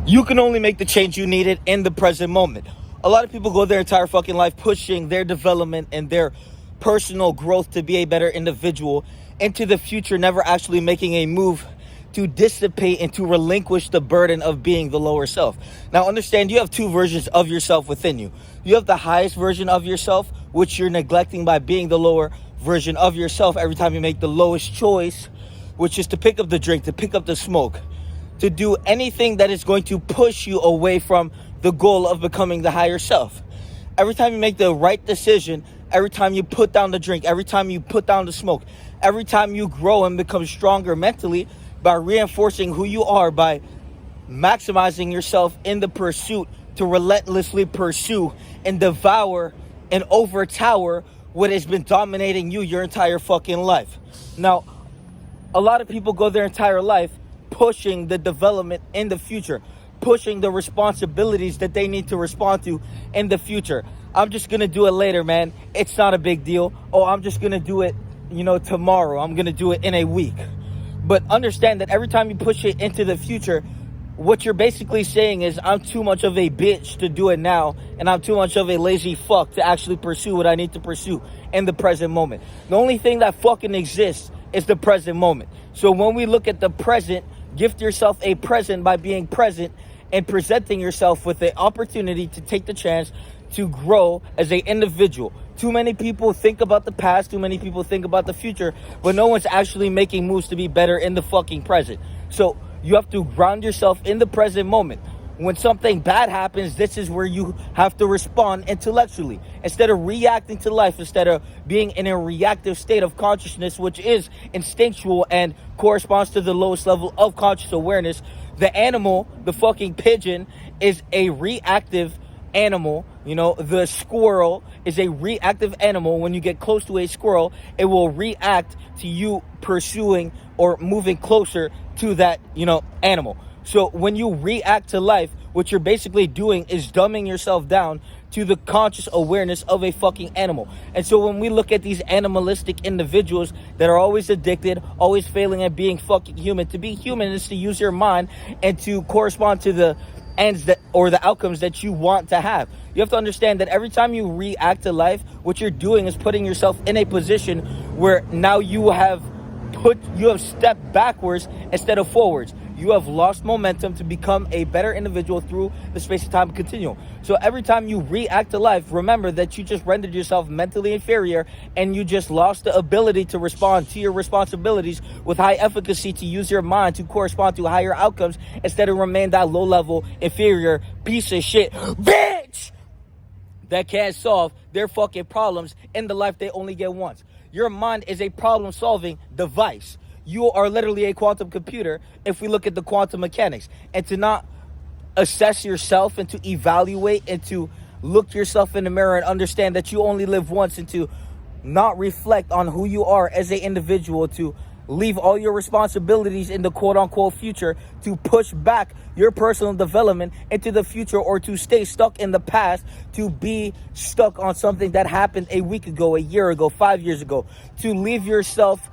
You can only make the change you needed in the present moment. A lot of people go their entire fucking life pushing their development and their personal growth to be a better individual into the future, never actually making a move to dissipate and to relinquish the burden of being the lower self. Now understand, you have two versions of yourself within you. You have the highest version of yourself, which you're neglecting by being the lower version of yourself every time you make the lowest choice, which is to pick up the drink, to pick up the smoke, to do anything that is going to push you away from the goal of becoming the higher self. Every time you make the right decision, every time you put down the drink, every time you put down the smoke, every time you grow and become stronger mentally by reinforcing who you are, by maximizing yourself in the pursuit to relentlessly pursue and devour and overtower what has been dominating you your entire fucking life. Now, a lot of people go their entire life pushing the development in the future, pushing the responsibilities that they need to respond to in the future. I'm just going to do it later, man. It's not a big deal. Oh, I'm just going to do it, tomorrow. I'm going to do it in a week. But understand that every time you push it into the future, what you're basically saying is, I'm too much of a bitch to do it now, and I'm too much of a lazy fuck to actually pursue what I need to pursue in the present moment. The only thing that fucking exists is the present moment. So when we look at the present, gift yourself a present by being present and presenting yourself with the opportunity to take the chance to grow as an individual. Too many people think about the past, too many people think about the future, but no one's actually making moves to be better in the fucking present. So you have to ground yourself in the present moment. When something bad happens, this is where you have to respond intellectually. Instead of reacting to life, instead of being in a reactive state of consciousness, which is instinctual and corresponds to the lowest level of conscious awareness, the animal, the fucking pigeon, is a reactive animal. The squirrel is a reactive animal. When you get close to a squirrel, it will react to you pursuing or moving closer to that, animal. So when you react to life, what you're basically doing is dumbing yourself down to the conscious awareness of a fucking animal. And so when we look at these animalistic individuals that are always addicted, always failing at being fucking human, to be human is to use your mind and to correspond to the ends that, or the outcomes that you want to have. You have to understand that every time you react to life, what you're doing is putting yourself in a position where now you have stepped backwards instead of forwards. You have lost momentum to become a better individual through the space of time continuum. So every time you react to life, remember that you just rendered yourself mentally inferior, and you just lost the ability to respond to your responsibilities with high efficacy, to use your mind to correspond to higher outcomes instead of remain that low level, inferior piece of shit bitch that can't solve their fucking problems in the life they only get once. Your mind is a problem solving device. You are literally a quantum computer if we look at the quantum mechanics. And to not assess yourself and to evaluate and to look yourself in the mirror and understand that you only live once, and to not reflect on who you are as an individual, to leave all your responsibilities in the quote-unquote future, to push back your personal development into the future, or to stay stuck in the past, to be stuck on something that happened a week ago, a year ago, 5 years ago, to leave yourself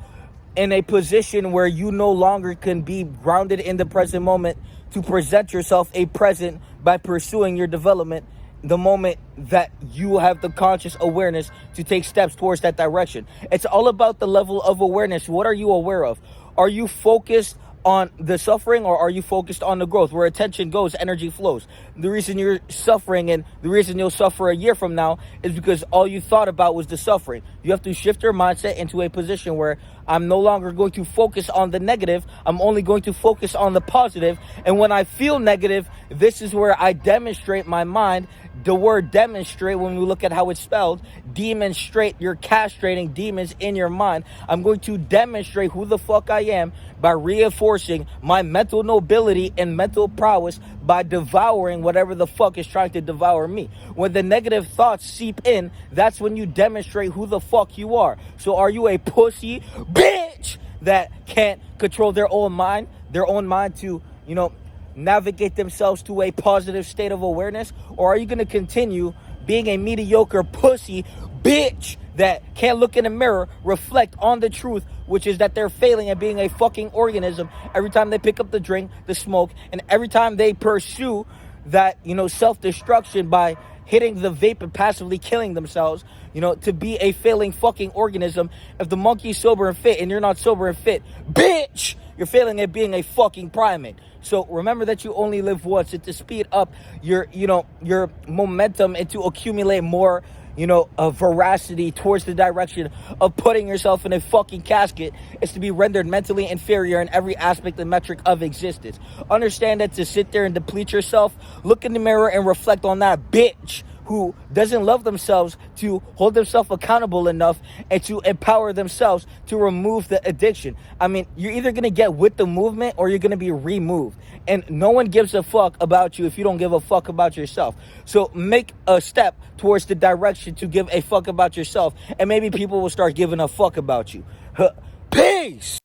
in a position where you no longer can be grounded in the present moment, to present yourself a present by pursuing your development the moment that you have the conscious awareness to take steps towards that direction. It's all about the level of awareness. What are you aware of? Are you focused on the suffering, or are you focused on the growth? Where attention goes, energy flows. The reason you're suffering and the reason you'll suffer a year from now is because all you thought about was the suffering. You have to shift your mindset into a position where I'm no longer going to focus on the negative. I'm only going to focus on the positive. And when I feel negative, this is where I demonstrate my mind. The word demonstrate, when we look at how it's spelled, demonstrate, you're castrating demons in your mind. I'm going to demonstrate who the fuck I am by reinforcing my mental nobility and mental prowess by devouring whatever the fuck is trying to devour me. When the negative thoughts seep in, that's when you demonstrate who the fuck you are. So are you a pussy bitch that can't control their own mind to, navigate themselves to a positive state of awareness? Or are you going to continue being a mediocre pussy bitch that can't look in the mirror, reflect on the truth, which is that they're failing at being a fucking organism every time they pick up the drink, the smoke, and every time they pursue that, self-destruction by hitting the vape and passively killing themselves, to be a failing fucking organism. If the monkey's sober and fit and you're not sober and fit, bitch, you're failing at being a fucking primate. So remember that you only live once, and to speed up your momentum and to accumulate more, veracity towards the direction of putting yourself in a fucking casket is to be rendered mentally inferior in every aspect and metric of existence. Understand that to sit there and deplete yourself, look in the mirror and reflect on that bitch who doesn't love themselves to hold themselves accountable enough and to empower themselves to remove the addiction. I mean, you're either going to get with the movement or you're going to be removed. And no one gives a fuck about you if you don't give a fuck about yourself. So make a step towards the direction to give a fuck about yourself, and maybe people will start giving a fuck about you. Peace!